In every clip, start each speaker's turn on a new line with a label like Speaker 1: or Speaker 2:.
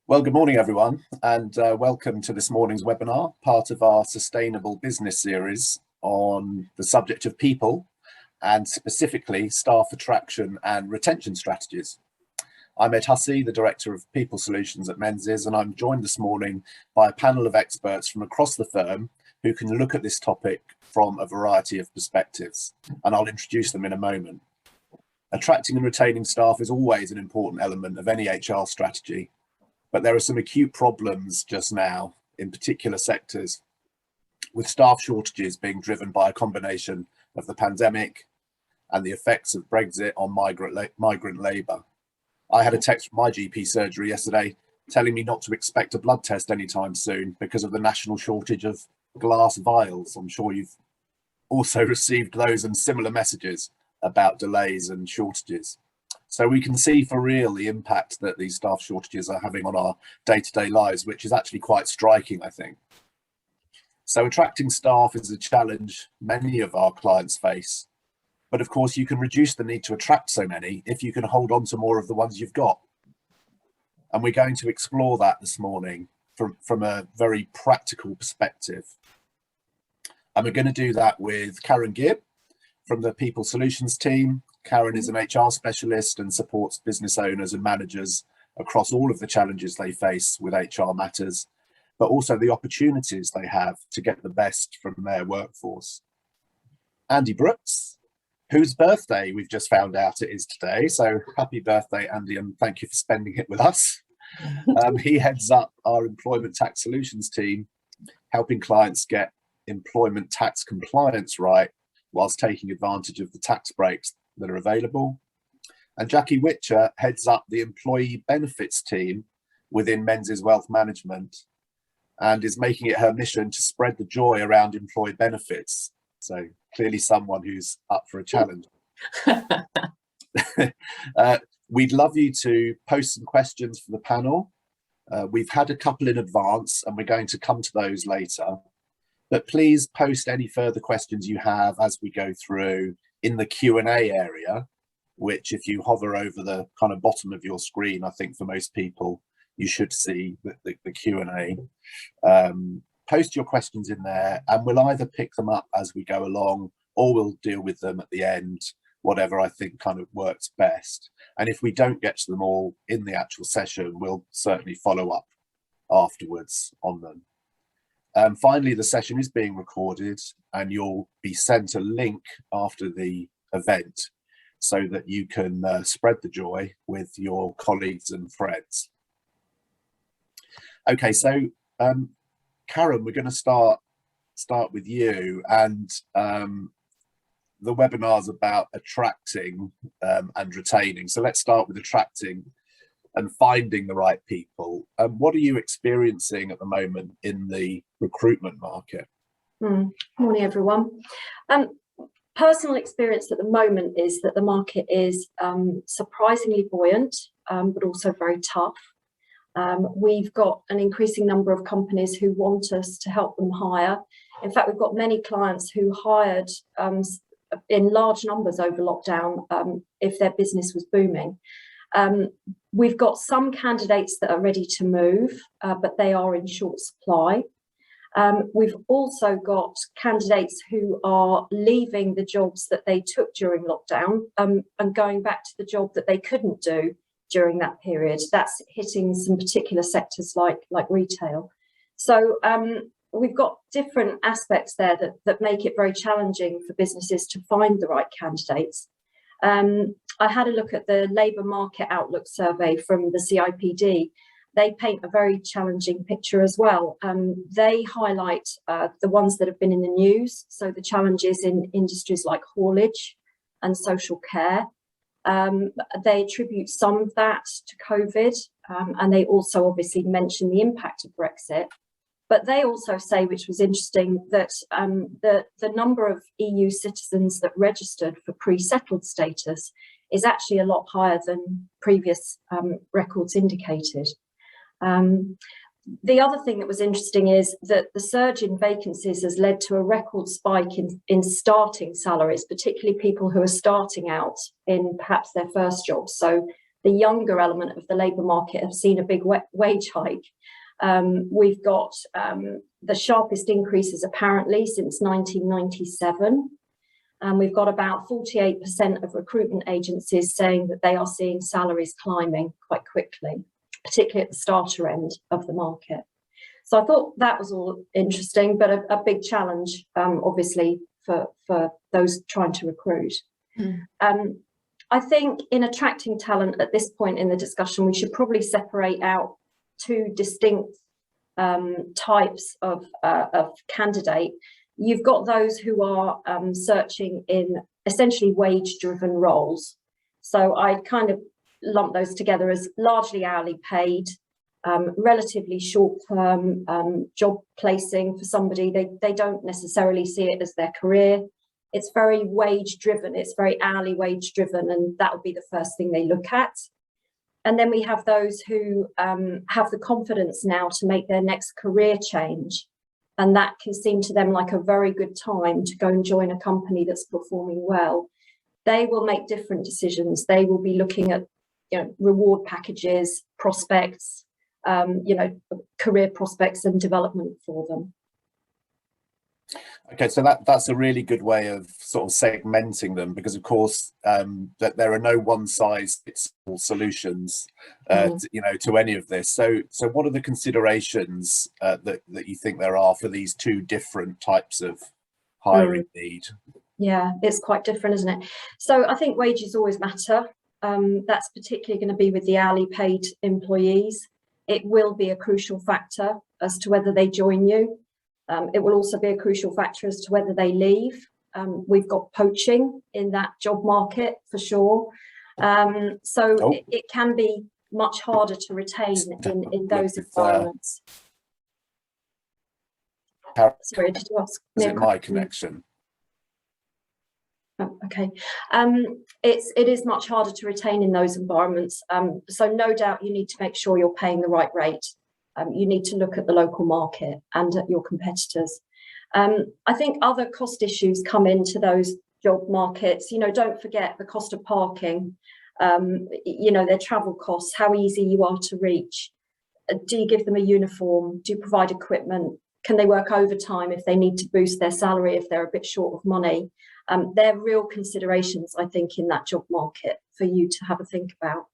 Speaker 1: Well, good morning, everyone, and welcome to this morning's webinar, part of our Sustainable Business series on the subject of people and specifically staff attraction and retention strategies. I'm Ed Hussey, the Director of People Solutions at Menzies, and I'm joined this morning by a panel of experts from across the firm who can look at this topic from a variety of perspectives, and I'll introduce them in a moment. Attracting and retaining staff is always an important element of any HR strategy, but there are some acute problems just now in particular sectors, with staff shortages being driven by a combination of the pandemic and the effects of Brexit on migrant labour. I had a text from my GP surgery yesterday telling me not to expect a blood test anytime soon because of the national shortage of glass vials. I'm sure you've also received those and similar messages about delays and shortages. So we can see for real the impact that these staff shortages are having on our day-to-day lives, which is actually quite striking, I think. So attracting staff is a challenge many of our clients face. But of course, you can reduce the need to attract so many if you can hold on to more of the ones you've got. And we're going to explore that this morning from a very practical perspective. And we're going to do that with Karen Gibb from the People Solutions team. Karen is an HR specialist and supports business owners and managers across all of the challenges they face with HR matters, but also the opportunities they have to get the best from their workforce. Andy Brooks, whose birthday we've just found out it is today. So happy birthday, Andy, and thank you for spending it with us. He heads up our Employment Tax Solutions team, helping clients get employment tax compliance right whilst taking advantage of the tax breaks that are available. And Jackie Witcher heads up the employee benefits team within Menzies Wealth Management and is making it her mission to spread the joy around employee benefits. So clearly someone who's up for a challenge. We'd love you to post some questions for the panel. We've had a couple in advance and we're going to come to those later. But please post any further questions you have as we go through in the Q&A area, which if you hover over the kind of bottom of your screen, I think for most people, you should see the Q&A. Post your questions in there and we'll either pick them up as we go along or we'll deal with them at the end, whatever I think kind of works best. And if we don't get to them all in the actual session, we'll certainly follow up afterwards on them. Finally, the session is being recorded and you'll be sent a link after the event so that you can spread the joy with your colleagues and friends. Okay, so Karen, we're going to start with you, and the webinar's about attracting and retaining. So let's start with attracting and finding the right people. What are you experiencing at the moment in the recruitment market?
Speaker 2: Morning, everyone. Personal experience at the moment is that the market is surprisingly buoyant, but also very tough. We've got an increasing number of companies who want us to help them hire. In fact, we've got many clients who hired in large numbers over lockdown if their business was booming. We've got some candidates that are ready to move, but they are in short supply. We've also got candidates who are leaving the jobs that they took during lockdown and going back to the job that they couldn't do during that period. That's hitting some particular sectors like retail. So we've got different aspects there that make it very challenging for businesses to find the right candidates. I had a look at the Labour Market Outlook survey from the CIPD. They paint a very challenging picture as well. They highlight the ones that have been in the news, so the challenges in industries like haulage and social care. They attribute some of that to COVID, and they also obviously mention the impact of Brexit. But they also say, which was interesting, that the number of EU citizens that registered for pre-settled status is actually a lot higher than previous records indicated. The other thing that was interesting is that the surge in vacancies has led to a record spike in starting salaries, particularly people who are starting out in perhaps their first job. So the younger element of the labour market have seen a big wage hike. We've got the sharpest increases apparently since 1997. And we've got about 48% of recruitment agencies saying that they are seeing salaries climbing quite quickly, particularly at the starter end of the market. So I thought that was all interesting, but a big challenge, obviously, for those trying to recruit. I think in attracting talent at this point in the discussion, we should probably separate out two distinct types of candidate. You've got those who are searching in essentially wage-driven roles. So I'd kind of lump those together as largely hourly paid, relatively short-term job placing for somebody. They don't necessarily see it as their career. It's very wage-driven, it's very hourly wage-driven, and that would be the first thing they look at. And then we have those who have the confidence now to make their next career change. And that can seem to them like a very good time to go and join a company that's performing well. They will make different decisions. They will be looking at, reward packages, prospects, career prospects and development for them.
Speaker 1: Okay, so that's a really good way of sort of segmenting them, because of course that there are no one-size-fits-all solutions to any of this. So what are the considerations that you think there are for these two different types of hiring need?
Speaker 2: Yeah, it's quite different, isn't it? So I think wages always matter. That's particularly going to be with the hourly paid employees. It will be a crucial factor as to whether they join you. It will also be a crucial factor as to whether they leave. We've got poaching in that job market for sure. It can be much harder to retain in those environments. Sorry, did you ask?
Speaker 1: Is it my connection?
Speaker 2: Oh, okay. It is much harder to retain in those environments. So no doubt you need to make sure you're paying the right rate. You need to look at the local market and at your competitors. I think other cost issues come into those job markets. Don't forget the cost of parking, their travel costs, how easy you are to reach. Do you give them a uniform? Do you provide equipment? Can they work overtime if they need to boost their salary if they're a bit short of money? They're real considerations, I think, in that job market for you to have a think about.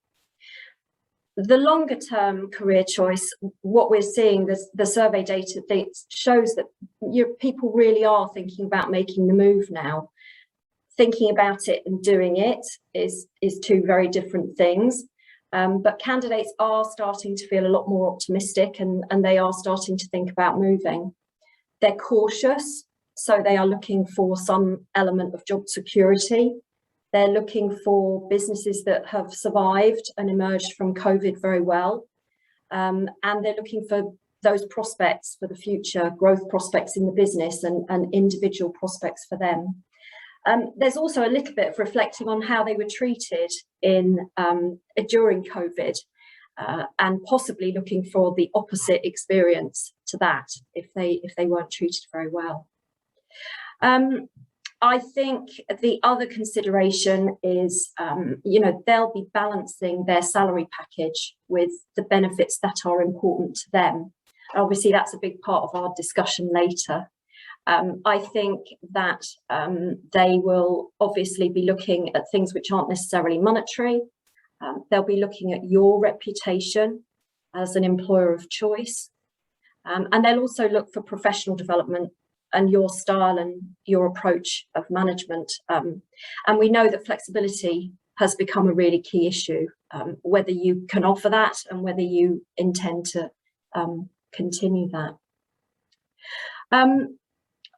Speaker 2: The longer term career choice, what we're seeing, the survey data shows that people really are thinking about making the move now. Thinking about it and doing it is two very different things. But candidates are starting to feel a lot more optimistic and they are starting to think about moving. They're cautious, so they are looking for some element of job security. They're looking for businesses that have survived and emerged from COVID very well. And they're looking for those prospects for the future, growth prospects in the business and individual prospects for them. There's also a little bit of reflecting on how they were treated during COVID and possibly looking for the opposite experience to that if they weren't treated very well. I think the other consideration is, they'll be balancing their salary package with the benefits that are important to them. Obviously, that's a big part of our discussion later. I think that they will obviously be looking at things which aren't necessarily monetary. They'll be looking at your reputation as an employer of choice. And they'll also look for professional development and your style and your approach of management. And we know that flexibility has become a really key issue, whether you can offer that and whether you intend to continue that.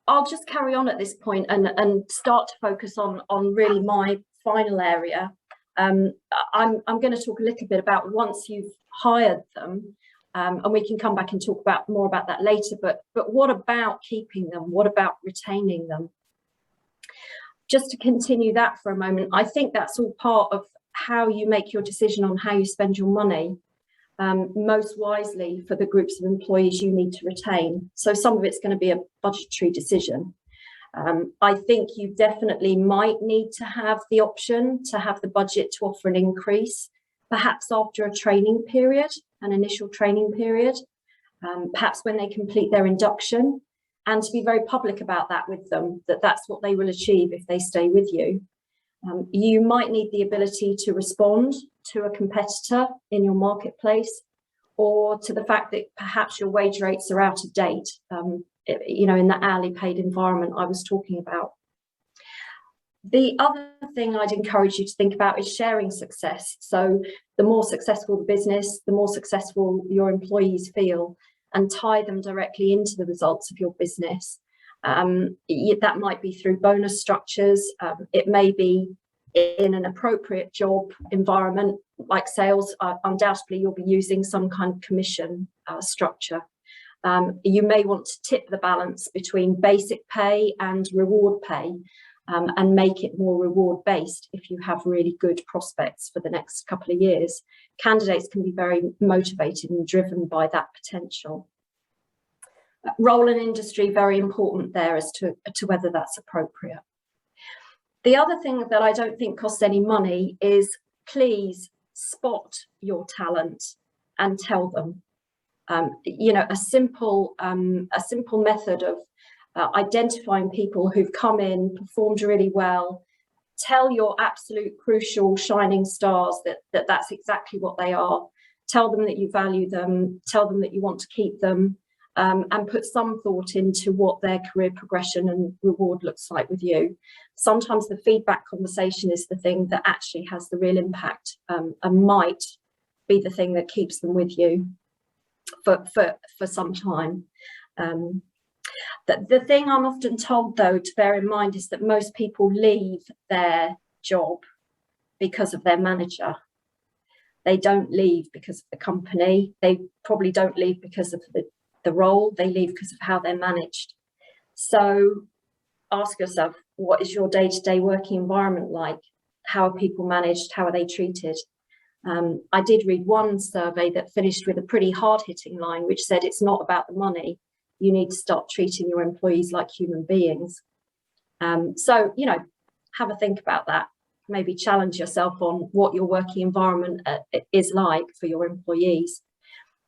Speaker 2: I'll just carry on at this point and start to focus on really my final area. I'm going to talk a little bit about once you've hired them, and we can come back and talk more about that later, but what about keeping them? What about retaining them? Just to continue that for a moment, I think that's all part of how you make your decision on how you spend your money most wisely for the groups of employees you need to retain. So some of it's going to be a budgetary decision. I think you definitely might need to have the option to have the budget to offer an increase perhaps after a training period, an initial training period, perhaps when they complete their induction, and to be very public about that with them, that that's what they will achieve if they stay with you. You might need the ability to respond to a competitor in your marketplace, or to the fact that perhaps your wage rates are out of date, you know, in the hourly paid environment I was talking about. The other thing I'd encourage you to think about is sharing success. So the more successful the business, the more successful your employees feel, and tie them directly into the results of your business. That might be through bonus structures. It may be in an appropriate job environment like sales. Undoubtedly, you'll be using some kind of commission structure. You may want to tip the balance between basic pay and reward pay, and make it more reward based if you have really good prospects for the next couple of years. Candidates can be very motivated and driven by that potential. Role and industry, very important there as to whether that's appropriate. The other thing that I don't think costs any money is, please spot your talent and tell them. You know, a simple method of identifying people who've come in, performed really well. Tell your absolute crucial shining stars that that's exactly what they are. Tell them that you value them. Tell them that you want to keep them, and put some thought into what their career progression and reward looks like with you. Sometimes the feedback conversation is the thing that actually has the real impact, and might be the thing that keeps them with you for some time. The thing I'm often told, though, to bear in mind is that most people leave their job because of their manager. They don't leave because of the company. They probably don't leave because of the role. They leave because of how they're managed. So ask yourself, what is your day-to-day working environment like? How are people managed? How are they treated? I did read one survey that finished with a pretty hard-hitting line, which said it's not about the money. You need to start treating your employees like human beings. So, you know, have a think about that. Maybe challenge yourself on what your working environment is like for your employees.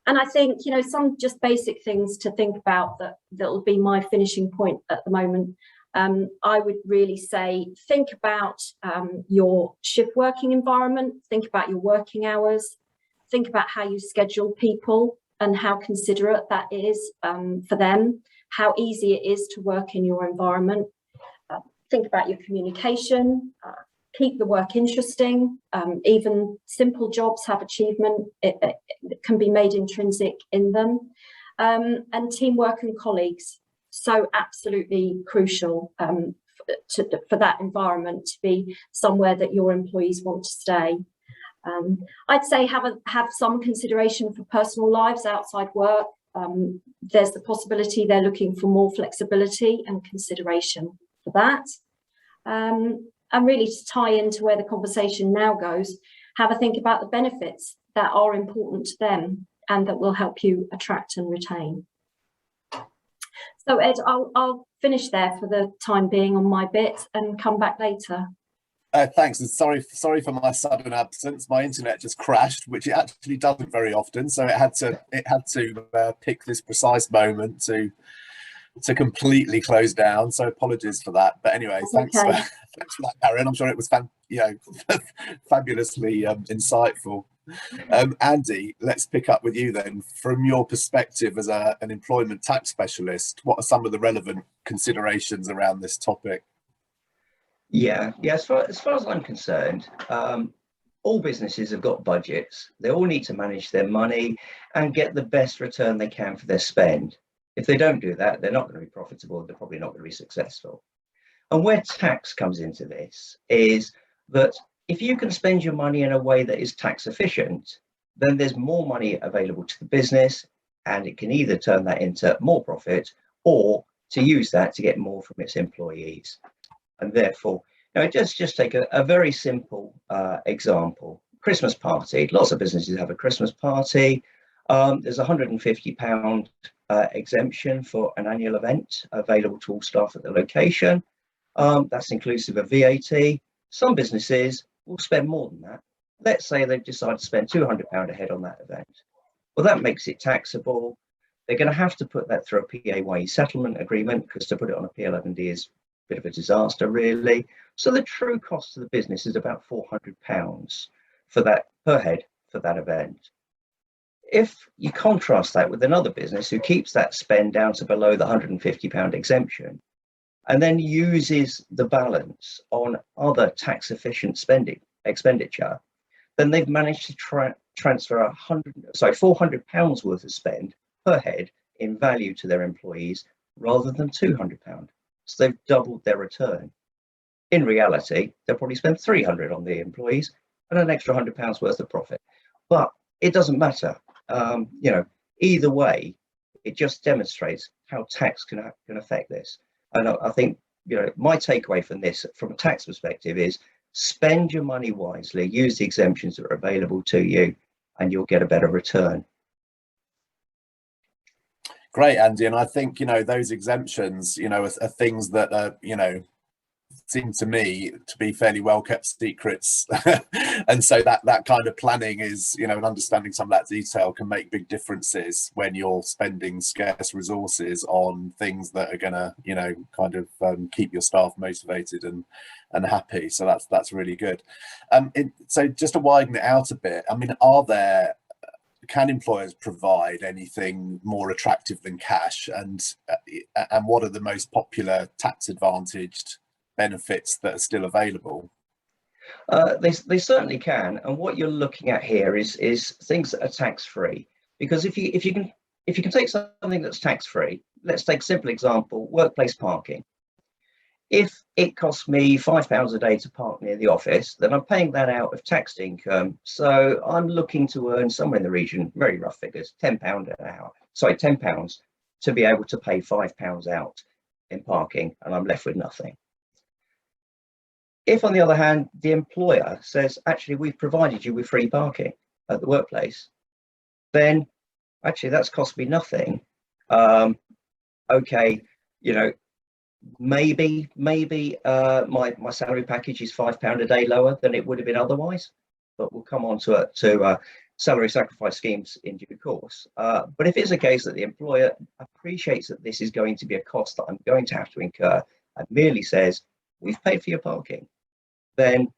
Speaker 2: And I think, you know, some just basic things to think about that'll be my finishing point at the moment. I would really say, think about your shift working environment, think about your working hours, think about how you schedule people and how considerate that is for them, how easy it is to work in your environment. Think about your communication, keep the work interesting. Even simple jobs have achievement. It can be made intrinsic in them. And teamwork and colleagues. So absolutely crucial for that environment to be somewhere that your employees want to stay. I'd say have some consideration for personal lives outside work. There's the possibility they're looking for more flexibility and consideration for that. And really, to tie into where the conversation now goes, have a think about the benefits that are important to them and that will help you attract and retain. So Ed, I'll finish there for the time being on my bit and come back later.
Speaker 1: Thanks, and sorry for my sudden absence. My internet just crashed, which it actually doesn't very often, so it had to pick this precise moment to completely close down. So apologies for that. But anyway, thanks for that, Karen. I'm sure it was fabulously insightful. Andy, let's pick up with you then. From your perspective as an employment tax specialist, what are some of the relevant considerations around this topic?
Speaker 3: Yeah. As far as I'm concerned, all businesses have got budgets. They all need to manage their money and get the best return they can for their spend. If they don't do that, they're not going to be profitable. They're probably not going to be successful. And where tax comes into this is that if you can spend your money in a way that is tax efficient, then there's more money available to the business, and it can either turn that into more profit or to use that to get more from its employees. And therefore, just take a very simple example. Christmas party. Lots of businesses have a Christmas party. There's £150 exemption for an annual event available to all staff at the location. That's inclusive of VAT. Some businesses will spend more than that. let's say they've decided to spend £200 a head on that event. Well, that makes it taxable. They're going to have to put that through a PAYE settlement agreement, because to put it on a P11D is a bit of a disaster, really. So the true cost to the business is about £400 for that per head for that event. If you contrast that with another business who keeps that spend down to below the £150 exemption, and then uses the balance on other tax efficient expenditure, then they've managed to transfer £400 worth of spend per head in value to their employees rather than £200. So they've doubled their return. In reality, they'll probably spend £300 on the employees and an extra £100 worth of profit. But it doesn't matter. Either way, it just demonstrates how tax can affect this. And I think, my takeaway from this, from a tax perspective, is spend your money wisely, use the exemptions that are available to you, and you'll get a better return.
Speaker 1: Great, Andy. And I think, those exemptions, are things that, seem to me to be fairly well kept secrets. And so that kind of planning is, and understanding some of that detail can make big differences when you're spending scarce resources on things that are gonna, keep your staff motivated and happy. So that's really good. So just to widen it out a bit, I mean, can employers provide anything more attractive than cash, and what are the most popular tax advantaged benefits that are still available?
Speaker 3: They certainly can, and what you're looking at here is things that are tax-free. Because if you can take something that's tax-free, let's take a simple example: workplace parking. If it costs me £5 a day to park near the office, then I'm paying that out of taxed income. So I'm looking to earn somewhere in the region, very rough figures, £10 an hour. Sorry, £10 to be able to pay £5 out in parking, and I'm left with nothing. If, on the other hand, the employer says, actually, we've provided you with free parking at the workplace, then actually that's cost me nothing. Okay, maybe my salary package is £5 a day lower than it would have been otherwise, but we'll come on to salary sacrifice schemes in due course. But if it's a case that the employer appreciates that this is going to be a cost that I'm going to have to incur, and merely says, we've paid for your parking, then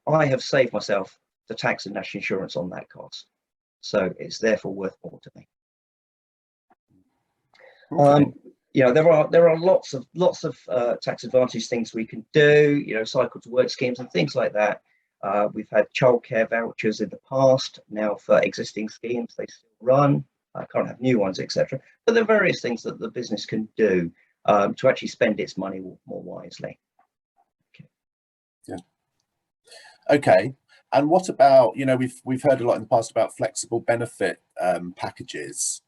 Speaker 3: I have saved myself the tax and national insurance on that cost. So it's therefore worth more to me. Okay. There are lots of tax advantage things we can do, cycle to work schemes and things like that. We've had childcare vouchers in the past. Now for existing schemes, they still run. I can't have new ones, etc. But there are various things that the business can do to actually spend its money more wisely. Okay.
Speaker 1: Yeah. Okay. And what about, we've heard a lot in the past about flexible benefit packages.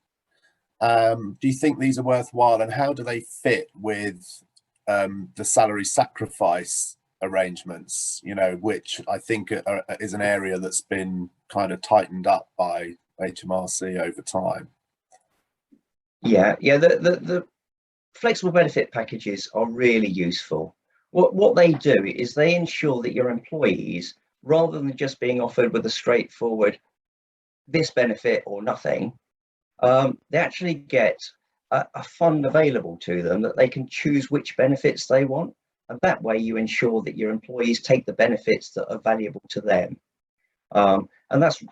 Speaker 1: Do you think these are worthwhile, and how do they fit with the salary sacrifice arrangements, which I think is an area that's been kind of tightened up by HMRC over time?
Speaker 3: Yeah, the flexible benefit packages are really useful. What they do is they ensure that your employees, rather than just being offered with a straightforward this benefit or nothing, they actually get a fund available to them that they can choose which benefits they want, and that way you ensure that your employees take the benefits that are valuable to them, and that's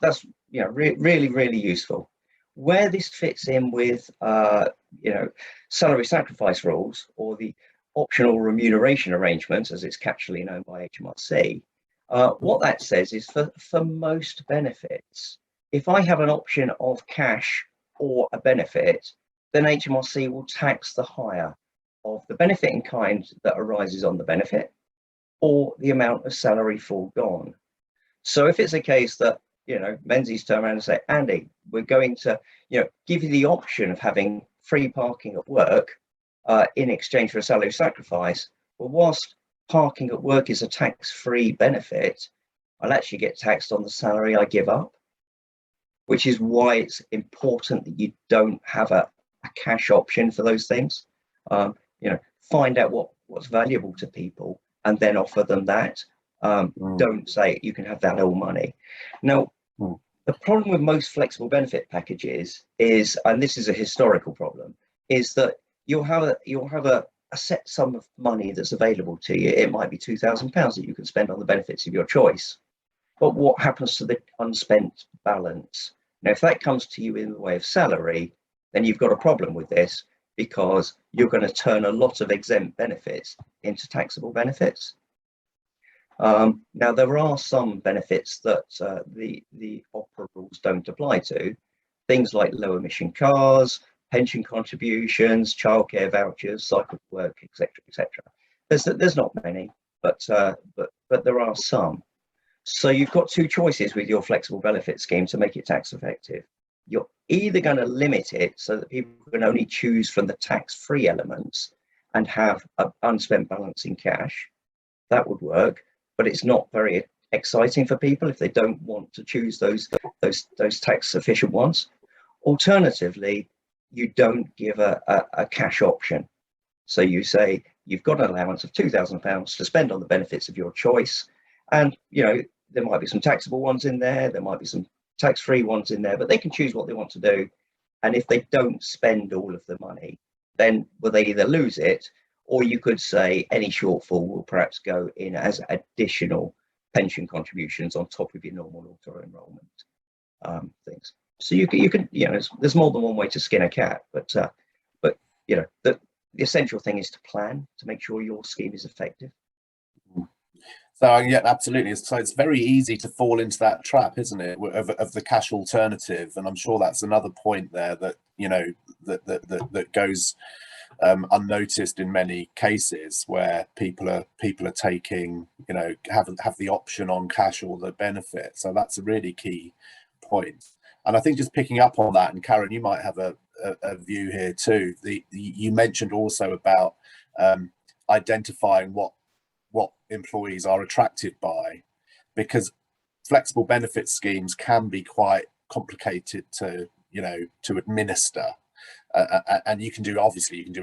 Speaker 3: really useful. Where this fits in with salary sacrifice rules, or the optional remuneration arrangements, as it's catchily known by HMRC, what that says is for most benefits, if I have an option of cash or a benefit, then HMRC will tax the higher of the benefit in kind that arises on the benefit, or the amount of salary foregone. So if it's a case that Menzies turn around and say, Andy, we're going to give you the option of having free parking at work in exchange for a salary sacrifice, well, whilst parking at work is a tax-free benefit, I'll actually get taxed on the salary I give up, which is why it's important that you don't have a cash option for those things. Find out what's valuable to people and then offer them that. Don't say you can have that all money. Now, the problem with most flexible benefit packages is, and this is a historical problem, is that you'll have a set sum of money that's available to you. It might be £2,000 that you can spend on the benefits of your choice. But what happens to the unspent balance? Now, if that comes to you in the way of salary, then you've got a problem with this, because you're going to turn a lot of exempt benefits into taxable benefits. Now, there are some benefits that the OPRA rules don't apply to, things like low emission cars, pension contributions, childcare vouchers, cycle to work, etc., etc. There's not many, but there are some. So you've got two choices with your flexible benefit scheme to make it tax effective. You're either going to limit it so that people can only choose from the tax-free elements and have an unspent balance in cash. That would work, but it's not very exciting for people if they don't want to choose those tax efficient ones. Alternatively, you don't give a cash option. So you say you've got an allowance of £2,000 to spend on the benefits of your choice, and there might be some taxable ones in there, there might be some tax-free ones in there, but they can choose what they want to do. And if they don't spend all of the money, then they either lose it, or you could say any shortfall will perhaps go in as additional pension contributions on top of your normal auto enrolment things. So you can there's more than one way to skin a cat, but the essential thing is to plan to make sure your scheme is effective.
Speaker 1: So yeah, absolutely. So it's very easy to fall into that trap, isn't it, of the cash alternative? And I'm sure that's another point there that that goes unnoticed in many cases, where people are taking have the option on cash or the benefit. So that's a really key point. And I think just picking up on that, and Karen, you might have a view here too. You mentioned also about identifying what employees are attracted by, because flexible benefit schemes can be quite complicated to administer, and you can do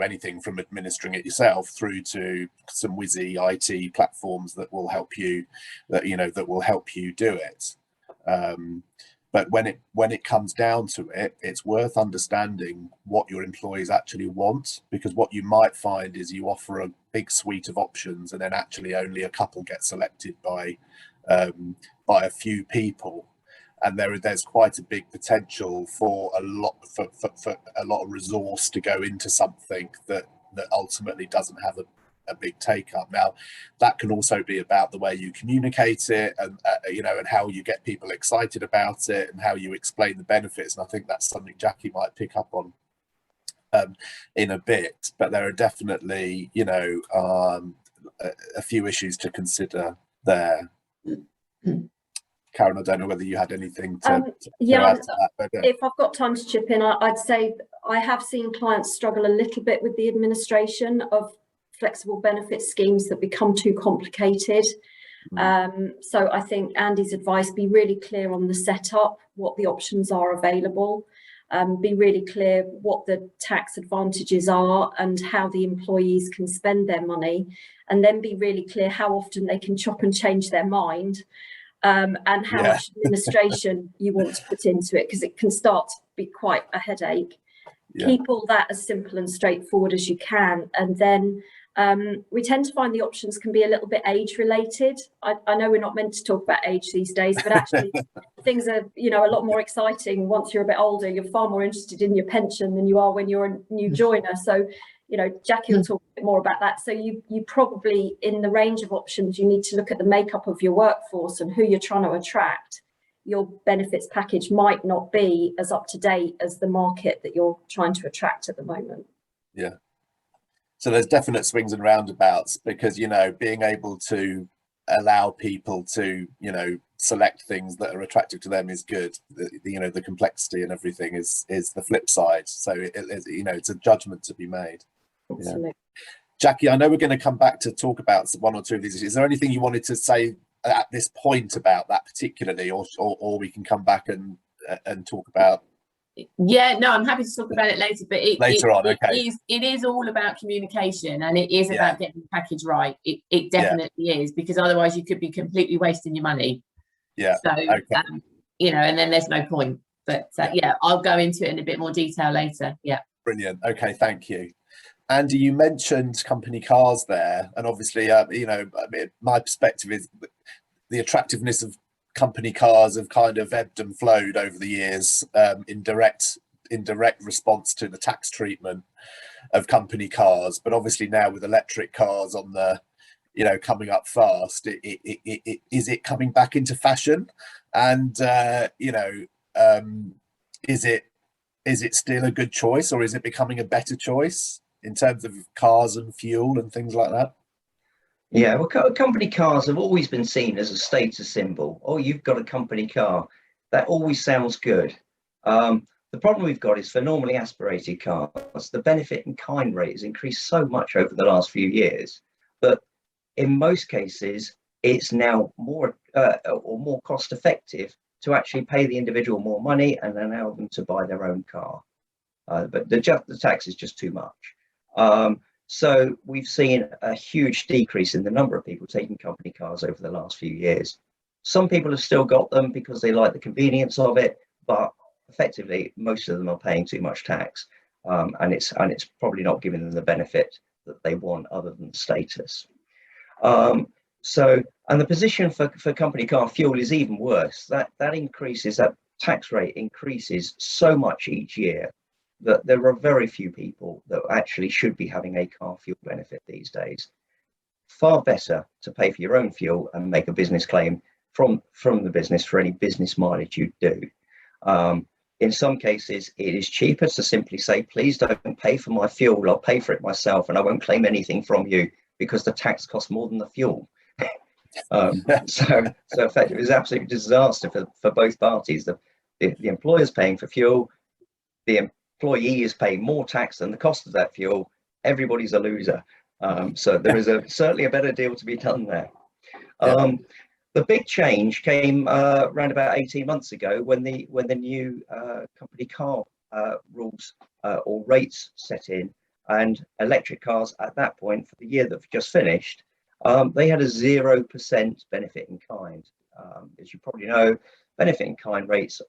Speaker 1: anything from administering it yourself through to some whizzy IT platforms that will help you do it. But when it comes down to it, it's worth understanding what your employees actually want, because what you might find is you offer a big suite of options, and then actually only a couple get selected by a few people, and there's quite a big potential for a lot of resource to go into something that ultimately doesn't have a big take up. Now, that can also be about the way you communicate it, and and how you get people excited about it, and how you explain the benefits. And I think that's something Jackie might pick up on in a bit. But there are definitely a few issues to consider there. Karen, I don't know whether you had anything to add to that. But,
Speaker 2: if I've got time to chip in, I'd say I have seen clients struggle a little bit with the administration of flexible benefit schemes that become too complicated. So I think Andy's advice: be really clear on the setup, what the options are available, be really clear what the tax advantages are and how the employees can spend their money, and then be really clear how often they can chop and change their mind, and how much administration you want to put into it, because it can start to be quite a headache. Keep all that as simple and straightforward as you can, and then we tend to find the options can be a little bit age related. I know we're not meant to talk about age these days, but actually things are a lot more exciting once you're a bit older. You're far more interested in your pension than you are when you're a new joiner. So Jackie will talk a bit more about that. So you probably, in the range of options, you need to look at the makeup of your workforce and who you're trying to attract. Your benefits package might not be as up to date as the market that you're trying to attract at the moment.
Speaker 1: Yeah. So there's definite swings and roundabouts, because being able to allow people to select things that are attractive to them is good. The complexity and everything is the flip side. So it's a judgment to be made.
Speaker 2: Absolutely.
Speaker 1: Jackie, I know we're going to come back to talk about one or two of these issues. Is there anything you wanted to say at this point about that particularly, or we can come back and talk about
Speaker 4: Yeah, no, I'm happy to talk about it later, but
Speaker 1: Later on, okay.
Speaker 4: It is all about communication, and it is about getting the package right. It definitely is, because otherwise you could be completely wasting your money.
Speaker 1: Yeah.
Speaker 4: So,
Speaker 1: okay.
Speaker 4: You know, and then there's no point. But yeah, I'll go into it in a bit more detail later. Yeah.
Speaker 1: Brilliant. Okay, thank you. Andy, you mentioned company cars there, and obviously, you know, I mean, my perspective is the attractiveness of company cars have kind of ebbed and flowed over the years, in direct response to the tax treatment of company cars. But obviously now with electric cars on the, you know, coming up fast, is it coming back into fashion? And you know, is it still a good choice, or is it becoming a better choice in terms of cars and fuel and things like that?
Speaker 3: Yeah, well, company cars have always been seen as a status symbol. Oh, you've got a company car. That always sounds good. The problem we've got is for normally aspirated cars, the benefit in kind rate has increased so much over the last few years that in most cases, it's now more cost effective to actually pay the individual more money and allow them to buy their own car. But the tax is just too much. So we've seen a huge decrease in the number of people taking company cars over the last few years. Some people have still got them because they like the convenience of it, but effectively most of them are paying too much tax, and it's probably not giving them the benefit that they want other than status. And the position for company car fuel is even worse. That tax rate increases so much each year that there are very few people that actually should be having a car fuel benefit these days. Far better to pay for your own fuel and make a business claim from the business for any business mileage you do. In some cases, it is cheaper to simply say, please don't pay for my fuel, I'll pay for it myself and I won't claim anything from you because the tax costs more than the fuel. So effectively, it's absolute disaster for both parties. The employer's paying for fuel, the employee is paying more tax than the cost of that fuel. Everybody's a loser. So there is certainly a better deal to be done there. The big change came around about 18 months ago when the new company car rules or rates set in, and electric cars at that point for the year that we've just finished, they had a 0% benefit in kind. As you probably know, benefit in kind rates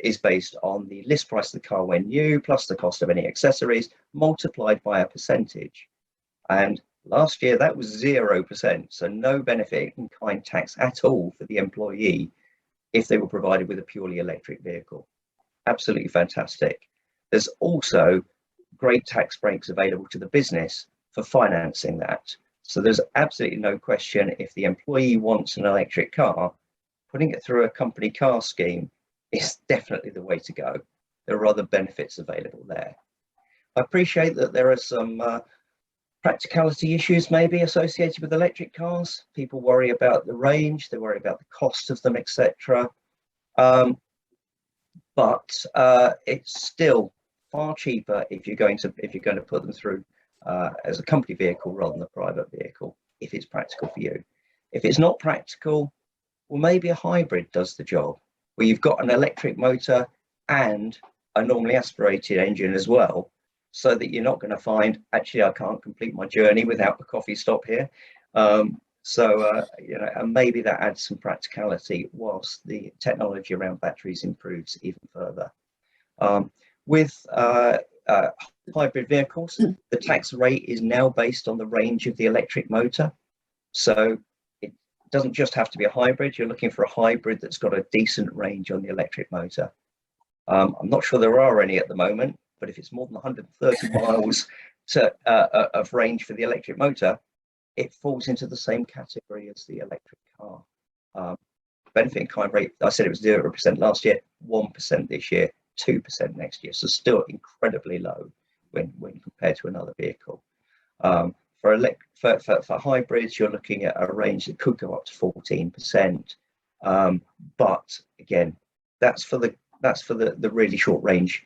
Speaker 3: is based on the list price of the car when new plus the cost of any accessories multiplied by a percentage. And last year that was 0%, so no benefit in kind tax at all for the employee if they were provided with a purely electric vehicle. Absolutely fantastic. There's also great tax breaks available to the business for financing that. So there's absolutely no question, if the employee wants an electric car, putting it through a company car scheme is definitely the way to go. There are other benefits available there. I appreciate that there are some practicality issues maybe associated with electric cars. People worry about the range, they worry about the cost of them, etc. But it's still far cheaper if you're going to put them through as a company vehicle rather than a private vehicle, if it's practical for you. If it's not practical, well, maybe a hybrid does the job, where you've got an electric motor and a normally aspirated engine as well, so that you're not going to find, actually, I can't complete my journey without a coffee stop here. You know, and maybe that adds some practicality whilst the technology around batteries improves even further. With hybrid vehicles, the tax rate is now based on the range of the electric motor. So it doesn't just have to be a hybrid. You're looking for a hybrid that's got a decent range on the electric motor. I'm not sure there are any at the moment, but if it's more than 130 miles of range for the electric motor, it falls into the same category as the electric car. Benefit in kind rate, I said it was 0% last year, 1% this year, 2% next year. So still incredibly low when compared to another vehicle. For hybrids, you're looking at a range that could go up to 14%. But again, that's for the really short range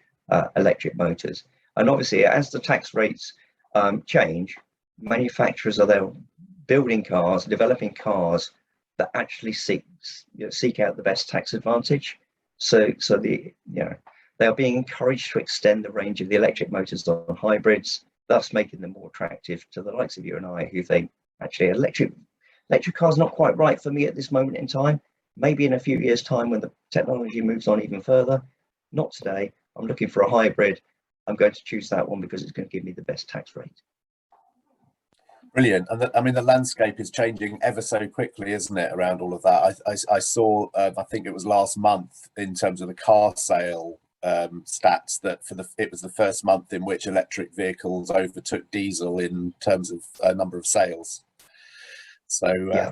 Speaker 3: electric motors. And obviously, as the tax rates change, manufacturers are there building cars, developing cars that actually seek out the best tax advantage. So the They are being encouraged to extend the range of the electric motors on hybrids, thus making them more attractive to the likes of you and I, who think, actually, electric car's not quite right for me at this moment in time. Maybe in a few years' time when the technology moves on even further. Not today. I'm looking for a hybrid. I'm going to choose that one because it's going to give me the best tax rate.
Speaker 1: Brilliant. And I mean, the landscape is changing ever so quickly, isn't it, around all of that? I saw, I think it was last month, in terms of the car sale stats, that it was the first month in which electric vehicles overtook diesel in terms of number of sales. So
Speaker 3: yeah.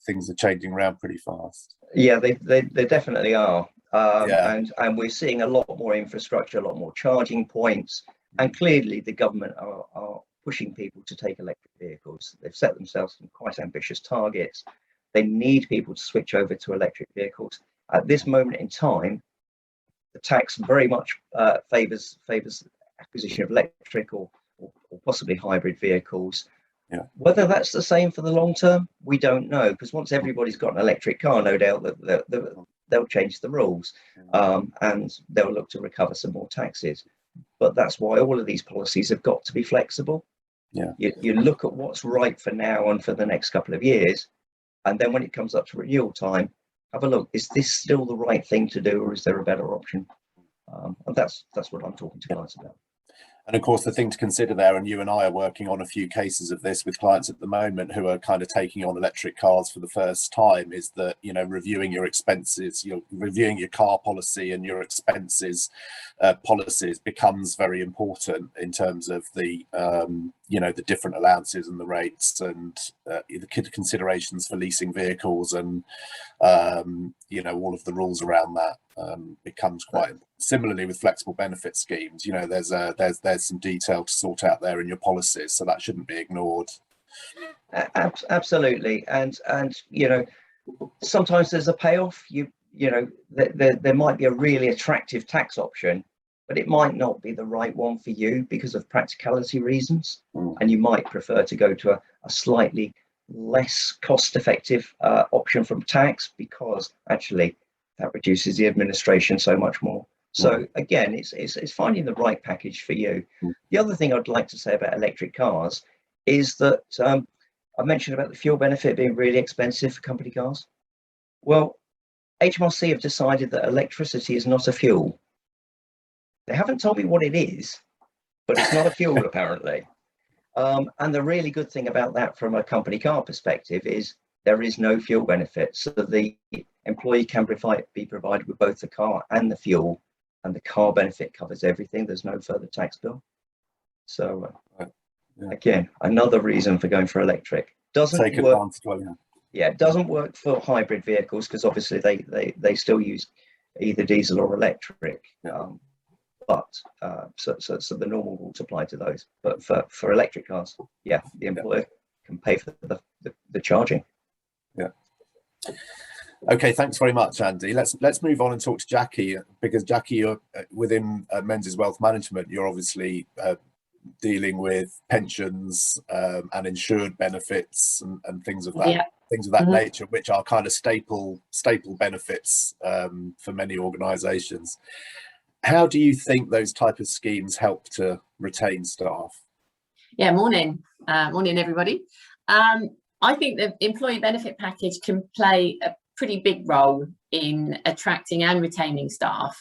Speaker 1: things are changing around pretty fast.
Speaker 3: Yeah, they definitely are.
Speaker 1: Yeah.
Speaker 3: And we're seeing a lot more infrastructure, a lot more charging points, and clearly the government are pushing people to take electric vehicles. They've set themselves some quite ambitious targets. They need people to switch over to electric vehicles. At this moment in time, the tax very much favors acquisition of electric or possibly hybrid vehicles.
Speaker 1: Yeah.
Speaker 3: Whether that's the same for the long term, we don't know, because once everybody's got an electric car, no doubt that they'll change the rules, and they'll look to recover some more taxes. But that's why all of these policies have got to be flexible.
Speaker 1: Yeah.
Speaker 3: You look at what's right for now and for the next couple of years, and then when it comes up to renewal time, have a look. Is this still the right thing to do, or is there a better option? And that's what I'm talking to clients about.
Speaker 1: And of course, the thing to consider there, and you and I are working on a few cases of this with clients at the moment who are kind of taking on electric cars for the first time, is that, you know, reviewing your expenses, you're reviewing your car policy and your expenses policies becomes very important in terms of the, you know, the different allowances and the rates and the considerations for leasing vehicles and, you know, all of the rules around that becomes quite. Similarly with flexible benefit schemes, you know, there's some detail to sort out there in your policies, so that shouldn't be ignored.
Speaker 3: Absolutely. And you know, sometimes there's a payoff. You know, there might be a really attractive tax option, but it might not be the right one for you because of practicality reasons, and you might prefer to go to a slightly less cost-effective option from tax, because actually that reduces the administration so much more. So again, it's finding the right package for you. The other thing I'd like to say about electric cars is that I mentioned about the fuel benefit being really expensive for company cars. Well, HMRC have decided that electricity is not a fuel. They haven't told me what it is, but it's not a fuel apparently. And the really good thing about that from a company car perspective is there is no fuel benefit. So the employee can be provided with both the car and the fuel, and the car benefit covers everything. There's no further tax bill. So again, another reason for going for electric. Doesn't work. Yeah, it doesn't work for hybrid vehicles because obviously they still use either diesel or electric. But so the normal rules apply to those. But for electric cars, yeah, the employer can pay for the charging.
Speaker 1: Yeah. Okay, thanks very much, Andy. Let's move on and talk to Jackie, because Jackie, you're within Menzies Wealth Management. You're obviously dealing with pensions and insured benefits and things of that nature, which are kind of staple benefits for many organisations. How do you think those type of schemes help to retain staff?
Speaker 4: Yeah, morning everybody. I think the employee benefit package can play a pretty big role in attracting and retaining staff,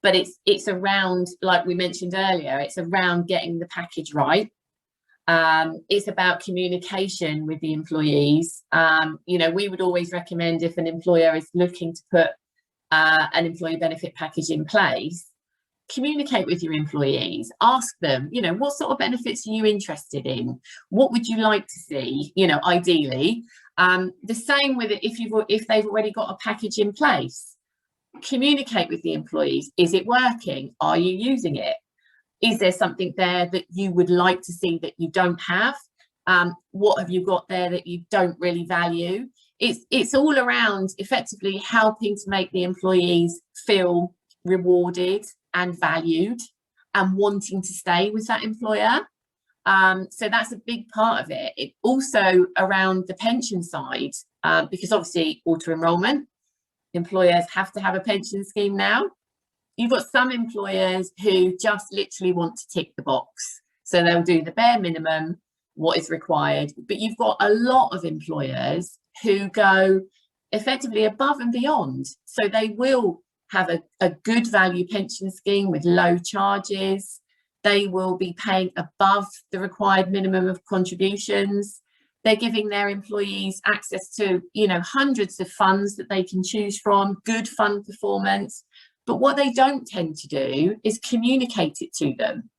Speaker 4: but it's around, like we mentioned earlier, it's around getting the package right. It's about communication with the employees. You know, we would always recommend, if an employer is looking to put an employee benefit package in place, communicate with your employees, ask them, you know, what sort of benefits are you interested in? What would you like to see, you know, ideally? The same with it if they've already got a package in place. Communicate with the employees. Is it working? Are you using it? Is there something there that you would like to see that you don't have? What have you got there that you don't really value? It's all around effectively helping to make the employees feel rewarded and valued and wanting to stay with that employer. So that's a big part of it. It also around the pension side, because obviously auto enrolment, employers have to have a pension scheme now. you've got some employers who just literally want to tick the box. So they'll do the bare minimum, what is required. But you've got a lot of employers who go effectively above and beyond. So they will have a good value pension scheme with low charges. They will be paying above the required minimum of contributions. They're giving their employees access to, you know, hundreds of funds that they can choose from, good fund performance. But what they don't tend to do is communicate it to them.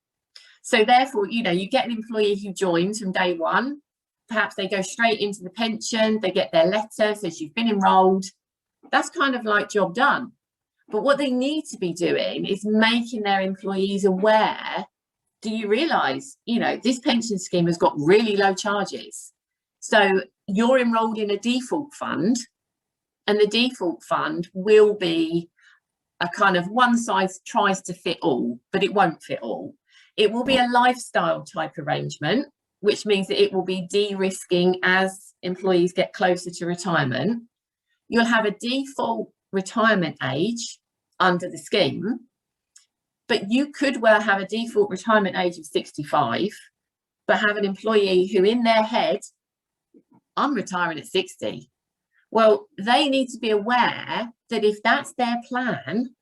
Speaker 4: So therefore, you know, you get an employee who joins from day one, perhaps they go straight into the pension, they get their letter, says you've been enrolled. That's kind of like job done. But what they need to be doing is making their employees aware, do you realise, you know, this pension scheme has got really low charges. So you're enrolled in a default fund, and the default fund will be a kind of one size tries to fit all, but it won't fit all. It will be a lifestyle type arrangement, which means that it will be de-risking as employees get closer to retirement. You'll have a default retirement age under the scheme, but you could well have a default retirement age of 65, but have an employee who in their head, I'm retiring at 60. Well, they need to be aware that if that's their plan,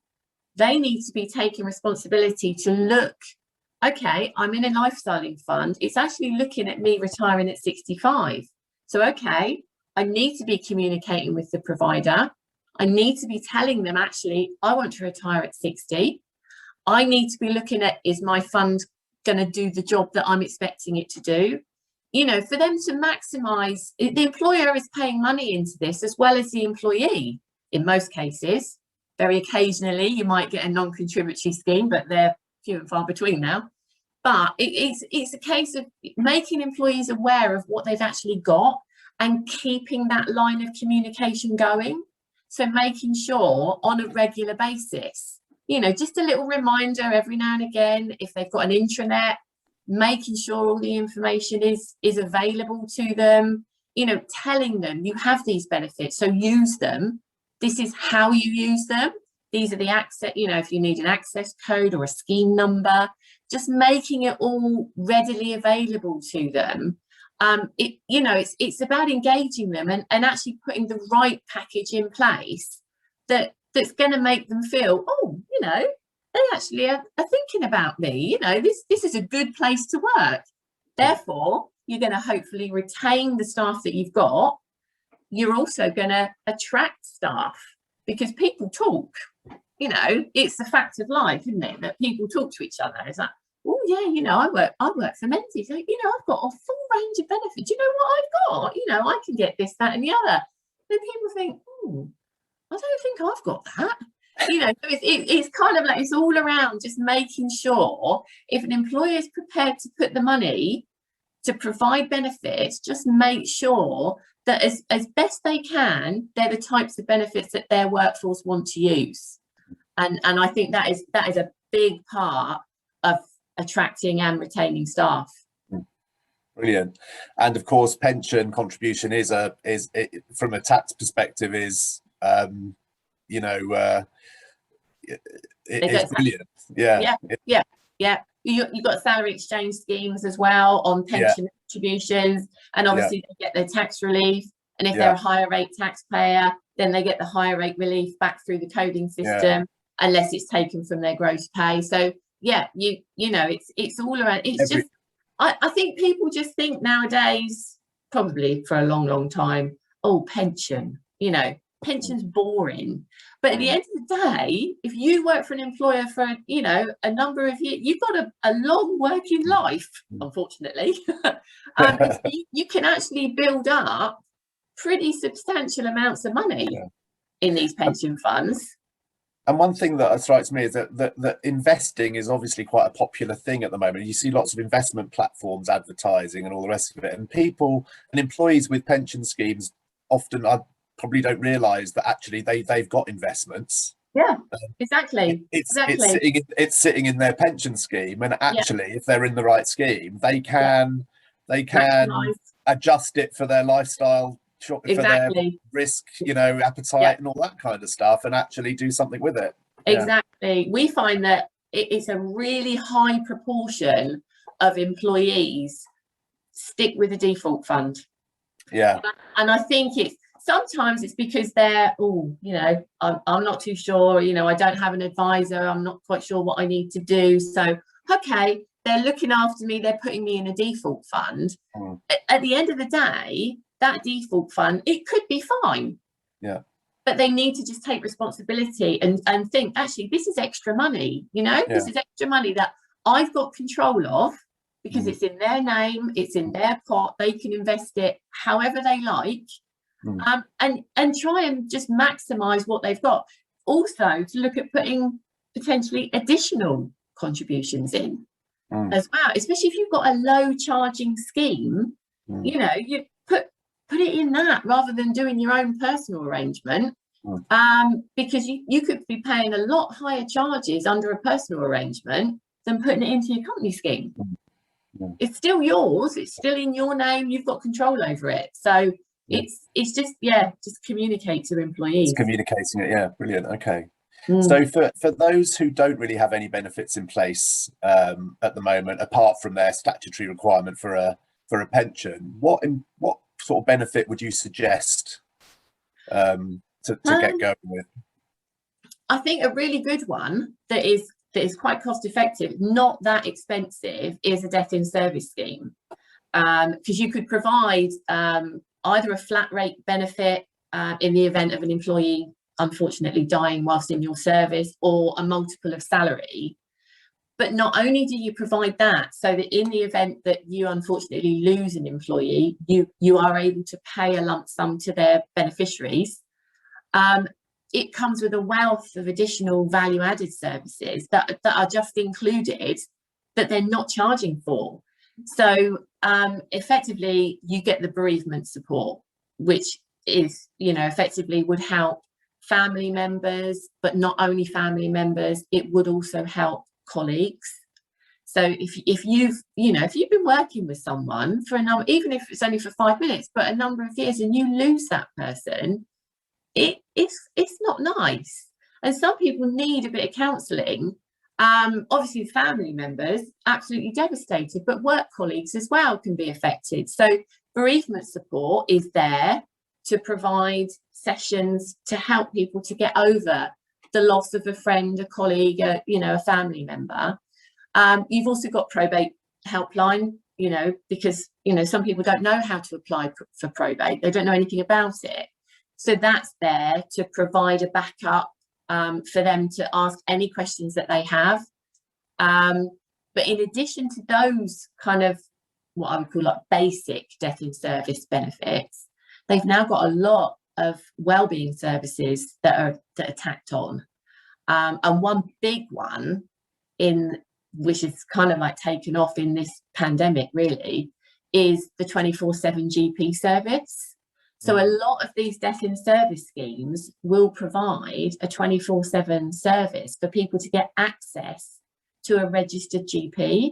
Speaker 4: they need to be taking responsibility to look, okay, I'm in a lifestyling fund. It's actually looking at me retiring at 65. So, okay, I need to be communicating with the provider. I need to be telling them, actually, I want to retire at 60. I need to be looking at, is my fund going to do the job that I'm expecting it to do? You know, for them to maximise, the employer is paying money into this as well as the employee in most cases. Very occasionally, you might get a non-contributory scheme, but they're few and far between now. But it's a case of making employees aware of what they've actually got and keeping that line of communication going. So making sure on a regular basis, you know, just a little reminder every now and again, if they've got an intranet, making sure all the information is available to them, you know, telling them you have these benefits, so use them. This is how you use them. These are the access, you know, if you need an access code or a scheme number, just making it all readily available to them. You know, it's about engaging them and actually putting the right package in place that's going to make them feel, oh, you know, they actually are thinking about me. You know, this is a good place to work. Therefore, you're going to hopefully retain the staff that you've got. You're also going to attract staff because people talk. You know, it's a fact of life, isn't it? That people talk to each other. It's like, oh yeah, you know, I work for Menzies. Like, you know, I've got a full range of benefits. You know what I've got? You know, I can get this, that, and the other. Then people think, oh, I don't think I've got that. You know, so it's kind of like it's all around just making sure if an employer is prepared to put the money to provide benefits, just make sure that as best they can, they're the types of benefits that their workforce want to use. And I think that is a big part of attracting and retaining staff.
Speaker 1: Brilliant. And of course, pension contribution is from a tax perspective is you know, it's brilliant. Yeah.
Speaker 4: You've got salary exchange schemes as well on pension contributions, and obviously they get their tax relief. And if they're a higher rate taxpayer, then they get the higher rate relief back through the coding system, unless it's taken from their gross pay. So yeah, you know, it's all around. It's just I think people just think nowadays, probably for a long time, oh, pension, you know, pension's boring. But at the end of the day, if you work for an employer for, you know, a number of years, you've got a long working life, unfortunately. You can actually build up pretty substantial amounts of money in these pension funds.
Speaker 1: And one thing that strikes me is that investing is obviously quite a popular thing at the moment. You see lots of investment platforms advertising and all the rest of it. And people and employees with pension schemes often probably don't realise that actually they've got investments.
Speaker 4: Yeah, exactly.
Speaker 1: It's sitting in their pension scheme, and actually, if they're in the right scheme, they can adjust it for their lifestyle, for their risk, you know, appetite, and all that kind of stuff, and actually do something with it.
Speaker 4: Exactly. exactly. We find that it's a really high proportion of employees stick with a default fund.
Speaker 1: Yeah.
Speaker 4: And I think sometimes it's because they're, I'm not too sure, I don't have an advisor, I'm not quite sure what I need to do. So, okay, they're looking after me, they're putting me in a default fund. At the end of the day, that default fund, it could be fine.
Speaker 1: Yeah.
Speaker 4: But they need to just take responsibility and think, actually, this is extra money, this is extra money that I've got control of, because it's in their name, it's in their pot, they can invest it however they like, and try and just maximize what they've got. Also, to look at putting potentially additional contributions in as well, especially if you've got a low charging scheme, you put it in that rather than doing your own personal arrangement, because you could be paying a lot higher charges under a personal arrangement than putting it into your company scheme. It's still yours, it's still in your name, you've got control over it. So it's just communicate to employees.
Speaker 1: It's communicating it, brilliant. Okay. So for those who don't really have any benefits in place at the moment, apart from their statutory requirement for a pension, what sort of benefit would you suggest to get going with?
Speaker 4: I think a really good one that is quite cost effective, not that expensive, is a death in service scheme, because you could provide either a flat rate benefit in the event of an employee unfortunately dying whilst in your service, or a multiple of salary. But not only do you provide that, so that in the event that you unfortunately lose an employee, you are able to pay a lump sum to their beneficiaries. It comes with a wealth of additional value-added services that are just included, that they're not charging for. So effectively, you get the bereavement support, which is, effectively would help family members, but not only family members, it would also help colleagues. So if you've been working with someone for a number, even if it's only for 5 minutes, but a number of years, and you lose that person, it's not nice. And some people need a bit of counselling. Obviously family members absolutely devastated, but work colleagues as well can be affected. So bereavement support is there to provide sessions to help people to get over the loss of a friend, a colleague, a family member. You've also got probate helpline, because some people don't know how to apply for probate, they don't know anything about it. So that's there to provide a backup for them to ask any questions that they have. But in addition to those kind of what I would call like basic death in service benefits, they've now got a lot of wellbeing services that are tacked on. And one big one which is kind of like taken off in this pandemic really, is the 24/7 GP service. So a lot of these death in service schemes will provide a 24/7 service for people to get access to a registered GP.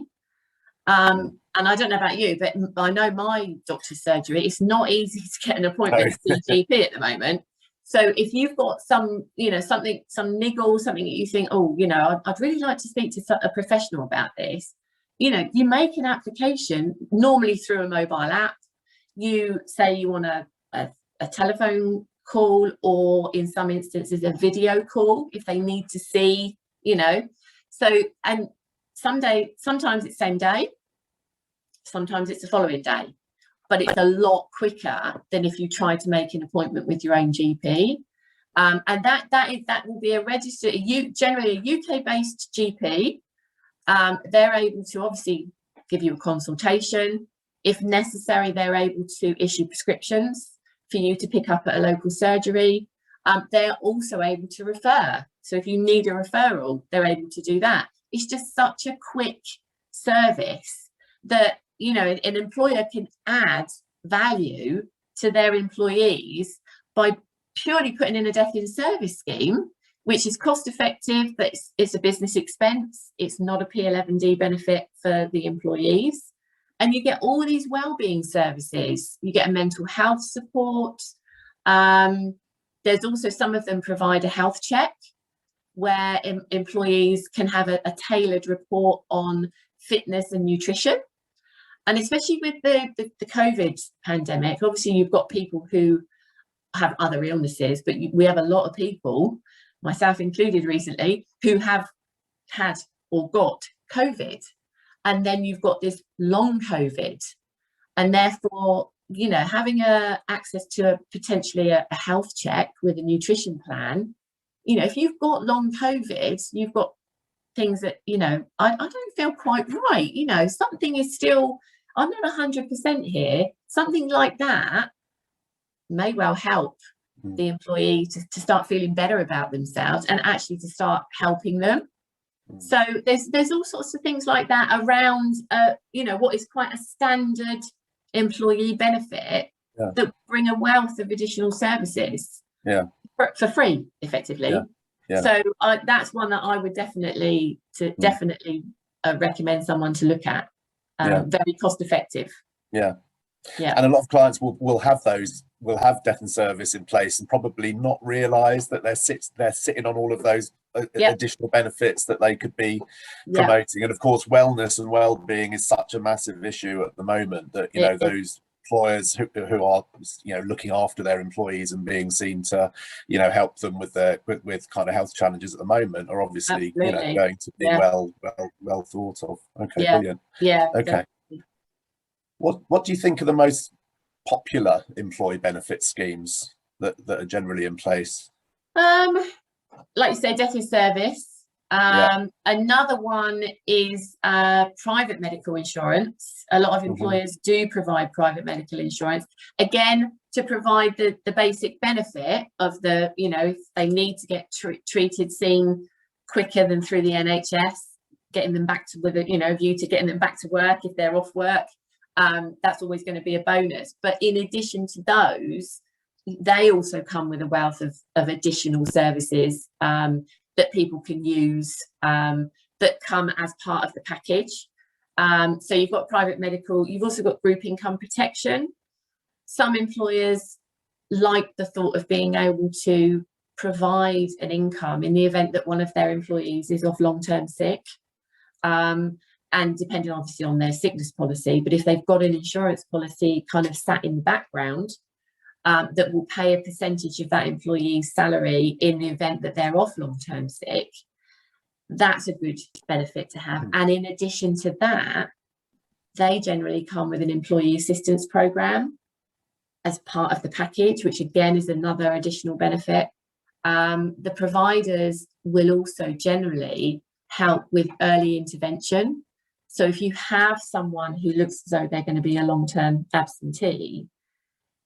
Speaker 4: And I don't know about you, but I know my doctor's surgery, it's not easy to get an appointment to the GP at the moment. So if you've got some niggle, something that you think, I'd really like to speak to a professional about this, you make an application, normally through a mobile app. You say you want a telephone call, or in some instances a video call if they need to see, So, and sometimes it's same day, sometimes it's the following day, but it's a lot quicker than if you try to make an appointment with your own GP. And that will be a registered, generally a UK-based GP. They're able to obviously give you a consultation. If necessary, they're able to issue prescriptions for you to pick up at a local surgery. They're also able to refer. So if you need a referral, they're able to do that. It's just such a quick service that, an employer can add value to their employees by purely putting in a death in service scheme, which is cost effective, but it's a business expense. It's not a P11D benefit for the employees. And you get all these wellbeing services. You get a mental health support. There's also, some of them provide a health check, where employees can have a tailored report on fitness and nutrition. And especially with the COVID pandemic, obviously you've got people who have other illnesses, but we have a lot of people, myself included recently, who have had or got COVID. And then you've got this long COVID. And therefore, you know, having access to potentially a health check with a nutrition plan, you know, if you've got long COVID, you've got things that, you know, I don't feel quite right. You know, something is still, I'm not 100% here. Something like that may well help the employee to start feeling better about themselves and actually to start helping them. So there's all sorts of things like that around, you know, what is quite a standard employee benefit that bring a wealth of additional services for free, effectively. So that's one that I would definitely recommend someone to look at. Very cost effective. And
Speaker 1: a lot of clients will have death and service in place and probably not realize that they're sitting on all of those additional benefits that they could be promoting. And of course, wellness and well-being is such a massive issue at the moment that, you know, those employers who are, you know, looking after their employees and being seen to, you know, help them with kind of health challenges at the moment are obviously, you know, going to be well thought of. Okay, brilliant. Okay. What do you think are the most popular employee benefit schemes that are generally in place?
Speaker 4: Like you said, death in service. Another one is private medical insurance. A lot of employers do provide private medical insurance, again, to provide the basic benefit of the, you know, if they need to get treated, seen quicker than through the NHS, getting them back to, with a, you know, view to getting them back to work if they're off work. That's always going to be a bonus. But in addition to those, they also come with a wealth of additional services that people can use that come as part of the package. So you've got private medical, you've also got group income protection. Some employers like the thought of being able to provide an income in the event that one of their employees is off long-term sick. And depending obviously on their sickness policy, but if they've got an insurance policy kind of sat in the background that will pay a percentage of that employee's salary in the event that they're off long-term sick, that's a good benefit to have. And in addition to that, they generally come with an employee assistance program as part of the package, which again is another additional benefit. The providers will also generally help with early intervention. So if you have someone who looks as though they're going to be a long-term absentee,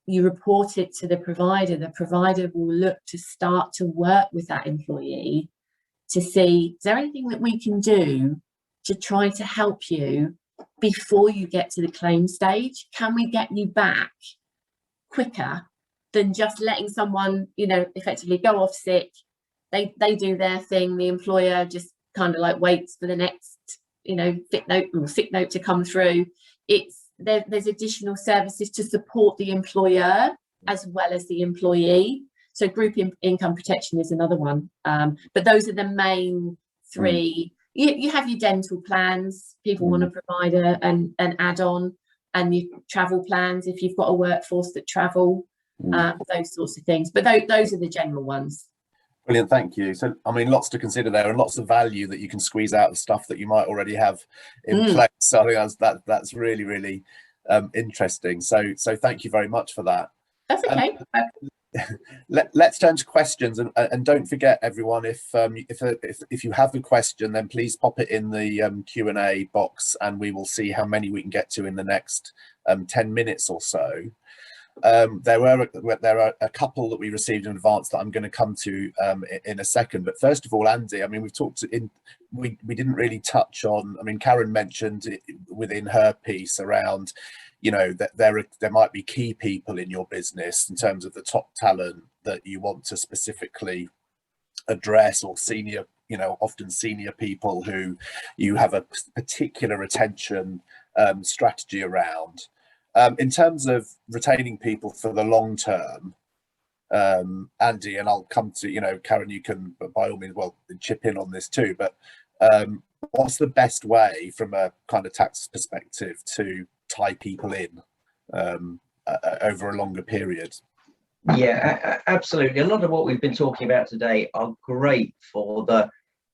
Speaker 4: you report it to the provider will look to start to work with that employee to see, is there anything that we can do to try to help you before you get to the claim stage? Can we get you back quicker than just letting someone, you know, effectively go off sick? They do their thing, the employer just kind of like waits for the next, you know, sick note to come through. There's additional services to support the employer as well as the employee. So group income protection is another one. But those are the main three. You have your dental plans. People want to provide an add-on, and your travel plans if you've got a workforce that travel, those sorts of things. But those are the general ones.
Speaker 1: Brilliant, thank you. So, I mean, lots to consider there, and lots of value that you can squeeze out of stuff that you might already have in place. So I think that's really, really interesting. So thank you very much for that.
Speaker 4: That's okay.
Speaker 1: Let's turn to questions, and don't forget, everyone, if you have a question, then please pop it in the Q&A box, and we will see how many we can get to in the next 10 minutes or so. There are a couple that we received in advance that I'm going to come to in a second. But first of all, Andy, I mean, we didn't really touch on, I mean, Karen mentioned within her piece around, you know, that there might be key people in your business in terms of the top talent that you want to specifically address, or senior, you know, often senior people who you have a particular retention strategy around. In terms of retaining people for the long term, Andy, and I'll come to, you know, Karen, you can by all means, well, chip in on this too, but what's the best way from a kind of tax perspective to tie people in over a longer period?
Speaker 3: Yeah, absolutely. A lot of what we've been talking about today are great for the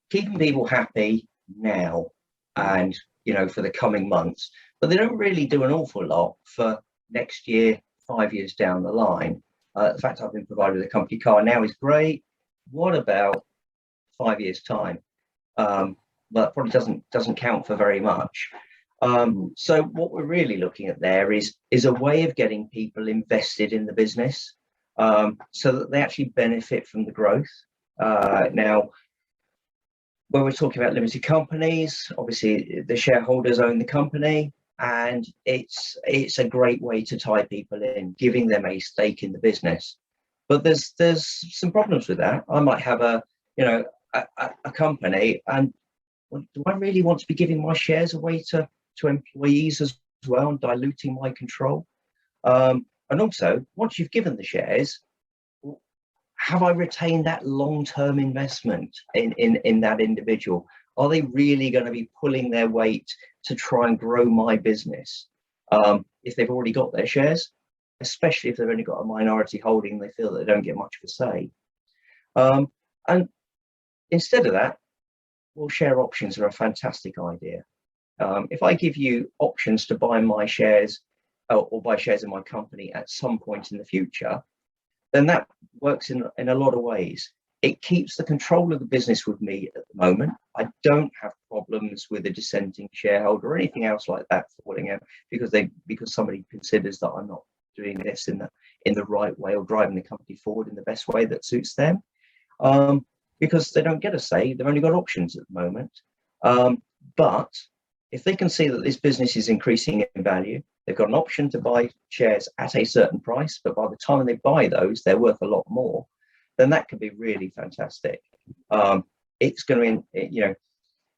Speaker 3: keeping people happy now and, you know, for the coming months, but they don't really do an awful lot for next year, 5 years down the line. The fact I've been provided with a company car now is great. What about 5 years time? But probably doesn't count for very much. So what we're really looking at there is a way of getting people invested in the business, so that they actually benefit from the growth. Now, when we're talking about limited companies, obviously the shareholders own the company, and it's a great way to tie people in, giving them a stake in the business. But there's some problems with that. I might have a company, and do I really want to be giving my shares away to employees as well and diluting my control? And also, once you've given the shares, have I retained that long-term investment in that individual? Are they really going to be pulling their weight to try and grow my business? If they've already got their shares, especially if they've only got a minority holding, they feel that they don't get much of a say. And instead of that, well, share options are a fantastic idea. If I give you options to buy my shares or buy shares in my company at some point in the future, then that works in a lot of ways. It keeps the control of the business with me at the moment. I don't have problems with a dissenting shareholder or anything else like that falling out because somebody considers that I'm not doing this in the right way or driving the company forward in the best way that suits them. Because they don't get a say, they've only got options at the moment. But if they can see that this business is increasing in value, they've got an option to buy shares at a certain price, but by the time they buy those, they're worth a lot more, then that could be really fantastic. It's going to,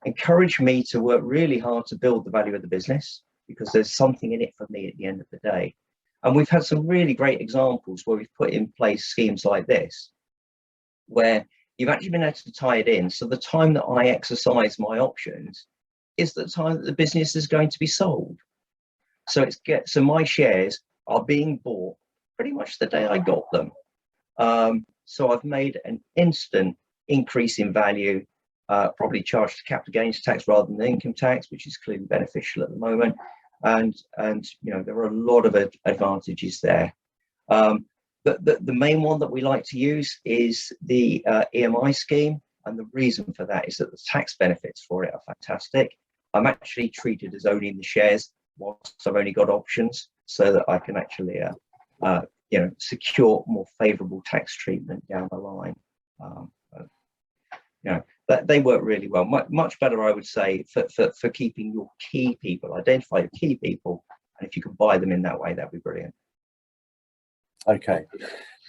Speaker 3: encourage me to work really hard to build the value of the business, because there's something in it for me at the end of the day. And we've had some really great examples where we've put in place schemes like this, where you've actually been able to tie it in. So the time that I exercise my options is the time that the business is going to be sold. So so my shares are being bought pretty much the day I got them. So I've made an instant increase in value, probably charged to capital gains tax rather than income tax, which is clearly beneficial at the moment. And there are a lot of advantages there. The main one that we like to use is the EMI scheme, and the reason for that is that the tax benefits for it are fantastic. I'm actually treated as owning the shares whilst I've only got options, so that I can actually secure more favourable tax treatment down the line. They work really well, much better, I would say, for keeping your key people. Identify your key people, and if you can buy them in that way, that'd be brilliant.
Speaker 1: Okay,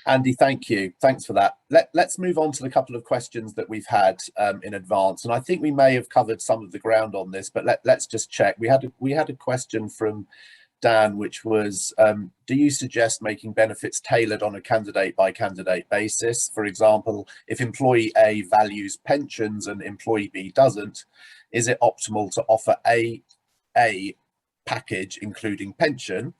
Speaker 1: Andy, thank you. Thanks for that. Let's move on to the couple of questions that we've had in advance, and I think we may have covered some of the ground on this, but let's just check. We had a question from Dan, which was, do you suggest making benefits tailored on a candidate by candidate basis? For example, if employee A values pensions and employee B doesn't, is it optimal to offer a package including pension,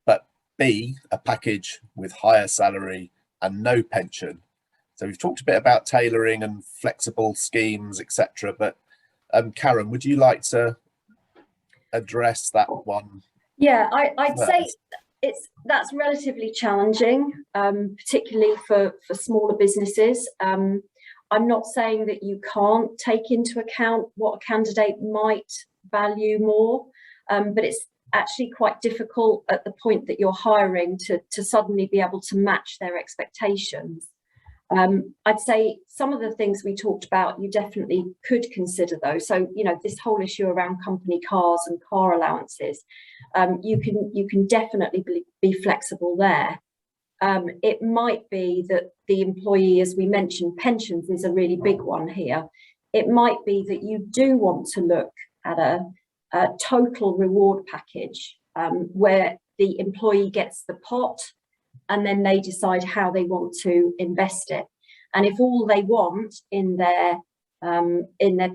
Speaker 1: but B, a package with higher salary and no pension? So we've talked a bit about tailoring and flexible schemes, etc. But Karen, would you like to address that one?
Speaker 2: Yeah, I'd say that's relatively challenging, particularly for smaller businesses. I'm not saying that you can't take into account what a candidate might value more, but it's actually quite difficult at the point that you're hiring to suddenly be able to match their expectations. I'd say some of the things we talked about, you definitely could consider those. So, this whole issue around company cars and car allowances, you can definitely be flexible there. It might be that the employee, as we mentioned, pensions is a really big one here. It might be that you do want to look at a total reward package where the employee gets the pot and then they decide how they want to invest it. And if all they want in their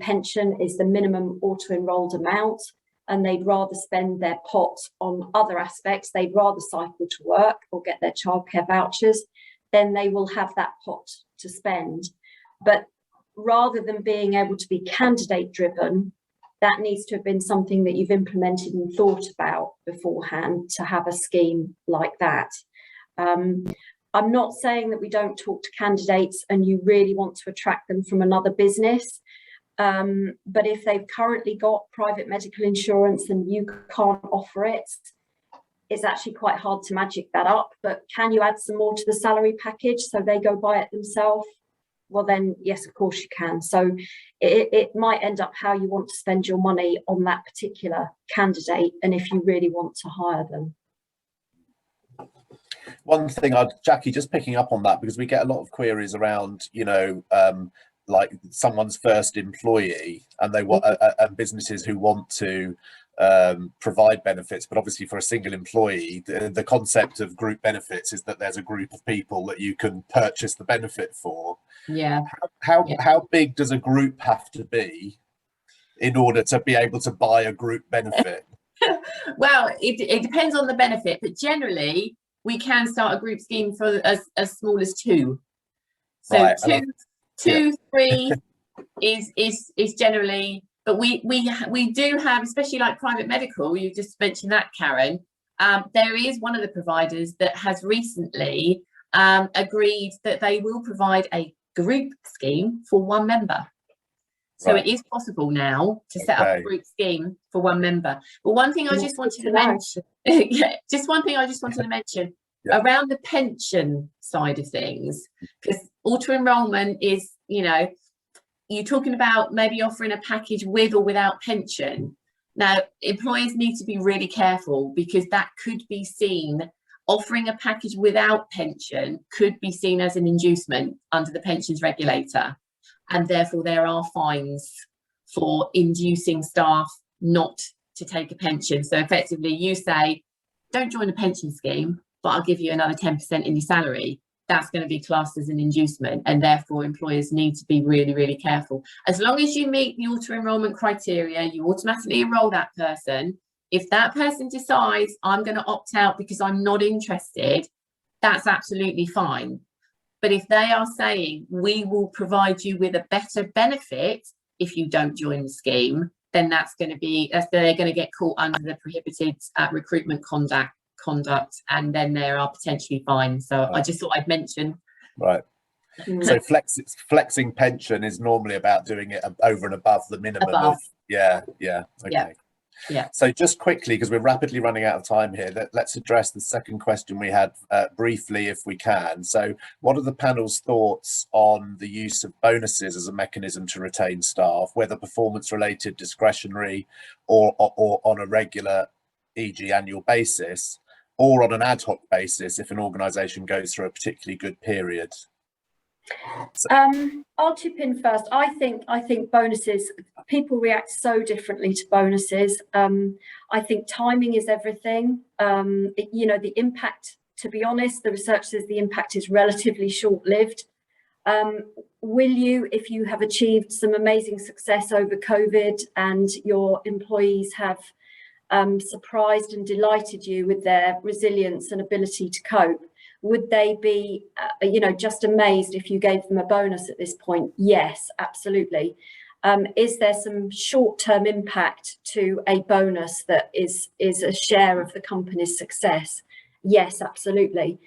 Speaker 2: pension is the minimum auto-enrolled amount, and they'd rather spend their pot on other aspects, they'd rather cycle to work or get their childcare vouchers, then they will have that pot to spend. But rather than being able to be candidate driven, that needs to have been something that you've implemented and thought about beforehand to have a scheme like that. I'm not saying that we don't talk to candidates and you really want to attract them from another business, but if they've currently got private medical insurance and you can't offer it, it's actually quite hard to magic that up. But can you add some more to the salary package so they go buy it themselves? Well, then, yes, of course you can. So it might end up how you want to spend your money on that particular candidate and if you really want to hire them.
Speaker 1: One thing, Jackie, just picking up on that, because we get a lot of queries around, like someone's first employee, and they want and businesses who want to provide benefits, but obviously for a single employee, the concept of group benefits is that there's a group of people that you can purchase the benefit for.
Speaker 4: Yeah.
Speaker 1: How big does a group have to be in order to be able to buy a group benefit?
Speaker 4: Well, it depends on the benefit, but generally we can start a group scheme for as small as 2. So
Speaker 1: right,
Speaker 4: two, 3 is generally, but we do have, especially like private medical, you just mentioned that, Karen. There is one of the providers that has recently agreed that they will provide a group scheme for 1 member. So
Speaker 1: right.
Speaker 4: It is possible now to set up a group scheme for 1 member. But one thing I just wanted to mention, just one thing I just wanted to mention around the pension side of things, because auto enrollment is, you're talking about maybe offering a package with or without pension. Now, employers need to be really careful, because that could be seen, offering a package without pension could be seen as an inducement under the pensions regulator. And therefore there are fines for inducing staff not to take a pension. So effectively you say, don't join a pension scheme, but I'll give you another 10% in your salary. That's going to be classed as an inducement, and therefore employers need to be really, really careful. As long as you meet the auto enrollment criteria, you automatically enroll that person. If that person decides I'm going to opt out because I'm not interested, that's absolutely fine. But if they are saying we will provide you with a better benefit if you don't join the scheme, then they're going to get caught under the prohibited recruitment conduct, and then there are potentially fines. So I just thought I'd mention. Right.
Speaker 1: So flexing pension is normally about doing it over and above the minimum of okay.
Speaker 4: Yeah.
Speaker 1: So just quickly, because we're rapidly running out of time here, let's address the second question we had briefly, if we can. So what are the panel's thoughts on the use of bonuses as a mechanism to retain staff, whether performance related, discretionary, or on a regular, e.g. annual basis, or on an ad hoc basis if an organisation goes through a particularly good period?
Speaker 2: I'll chip in first. I think bonuses, people react so differently to bonuses. I think timing is everything. The impact, to be honest, the research says the impact is relatively short-lived. Will you, if you have achieved some amazing success over COVID and your employees have surprised and delighted you with their resilience and ability to cope, would they be, just amazed if you gave them a bonus at this point? Yes, absolutely. Is there some short-term impact to a bonus that is a share of the company's success? Yes, absolutely.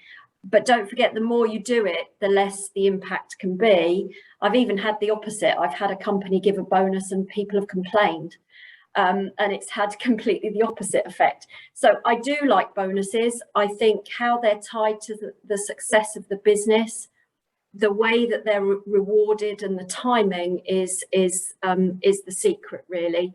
Speaker 2: But don't forget, the more you do it, the less the impact can be. I've even had the opposite. I've had a company give a bonus and people have complained. And it's had completely the opposite effect. So I do like bonuses. I think how they're tied to the success of the business, the way that they're rewarded, and the timing is the secret, really.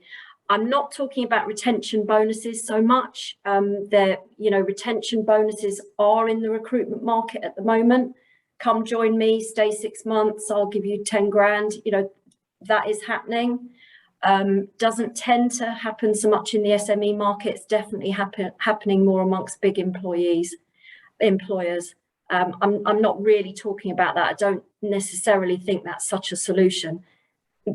Speaker 2: I'm not talking about retention bonuses so much. Retention bonuses are in the recruitment market at the moment. Come join me, stay 6 months, I'll give you 10 grand. That is happening. Doesn't tend to happen so much in the SME market. It's definitely happening more amongst big employers. I'm not really talking about that. I don't necessarily think that's such a solution.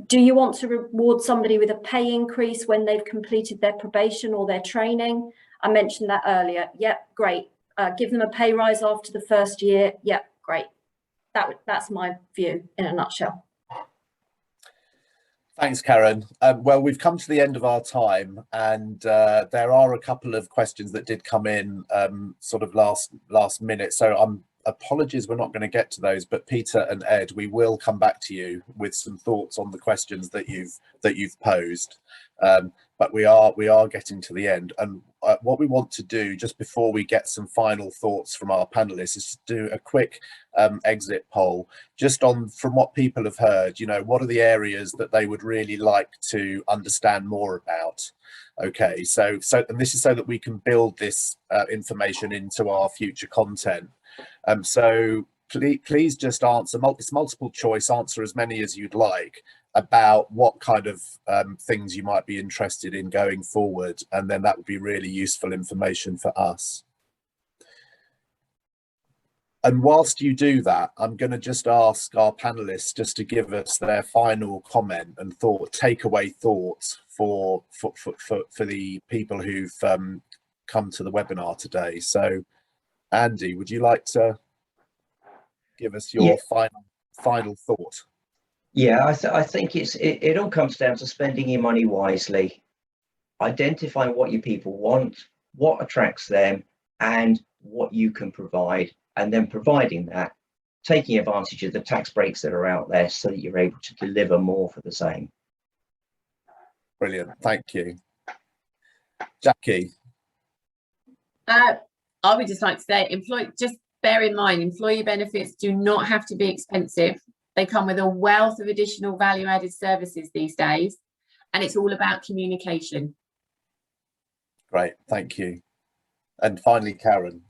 Speaker 2: Do you want to reward somebody with a pay increase when they've completed their probation or their training? I mentioned that earlier. Yep, great. Give them a pay rise after the first year. Yep, great. That's my view in a nutshell.
Speaker 1: Thanks, Karen. Well, we've come to the end of our time, and there are a couple of questions that did come in sort of last minute. So apologies, we're not going to get to those, but Peter and Ed, we will come back to you with some thoughts on the questions that you've posed. But we are getting to the end, and what we want to do just before we get some final thoughts from our panelists is to do a quick exit poll just on, from what people have heard, you know, what are the areas that they would really like to understand more about. Okay, so and this is so that we can build this information into our future content. So please just answer, it's multiple choice, answer as many as you'd like about what kind of things you might be interested in going forward, and then that would be really useful information for us. And whilst you do that, I'm going to just ask our panelists just to give us their final comment and takeaway thoughts for the people who've come to the webinar today. So Andy, would you like to give us your final thought?
Speaker 3: Yeah, I think it all comes down to spending your money wisely, identifying what your people want, what attracts them, and what you can provide, and then providing that, taking advantage of the tax breaks that are out there so that you're able to deliver more for the same.
Speaker 1: Brilliant, thank you. Jackie?
Speaker 4: I would just like to say, just bear in mind, employee benefits do not have to be expensive. They come with a wealth of additional value-added services these days, and it's all about communication.
Speaker 1: Great, thank you. And finally, Karen.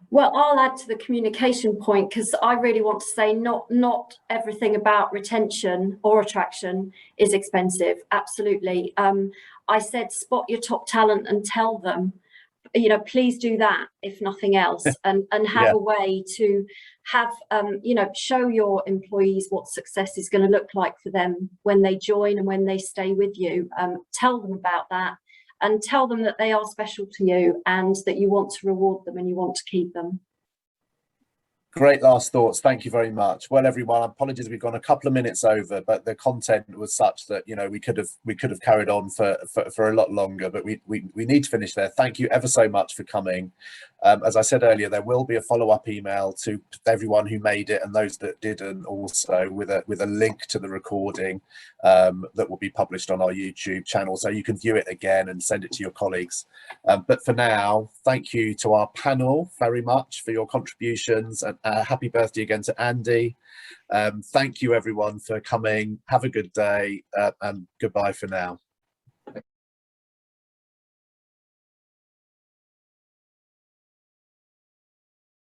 Speaker 2: Well, I'll add to the communication point, because I really want to say not everything about retention or attraction is expensive. Absolutely. I said spot your top talent and tell them, you know, please do that if nothing else, and have a way to have you know, show your employees what success is going to look like for them when they join and when they stay with you. Tell them about that, and tell them that they are special to you and that you want to reward them and you want to keep them.
Speaker 1: Great last thoughts. Thank you very much. Well, everyone, apologies, we've gone a couple of minutes over, but the content was such that, you know, we could have carried on for a lot longer, but we need to finish there. Thank you ever so much for coming. As I said earlier, there will be a follow-up email to everyone who made it and those that didn't, also with a link to the recording that will be published on our YouTube channel, so you can view it again and send it to your colleagues. But for now, thank you to our panel very much for your contributions, and happy birthday again to Andy. Thank you everyone for coming. Have a good day, and goodbye for now.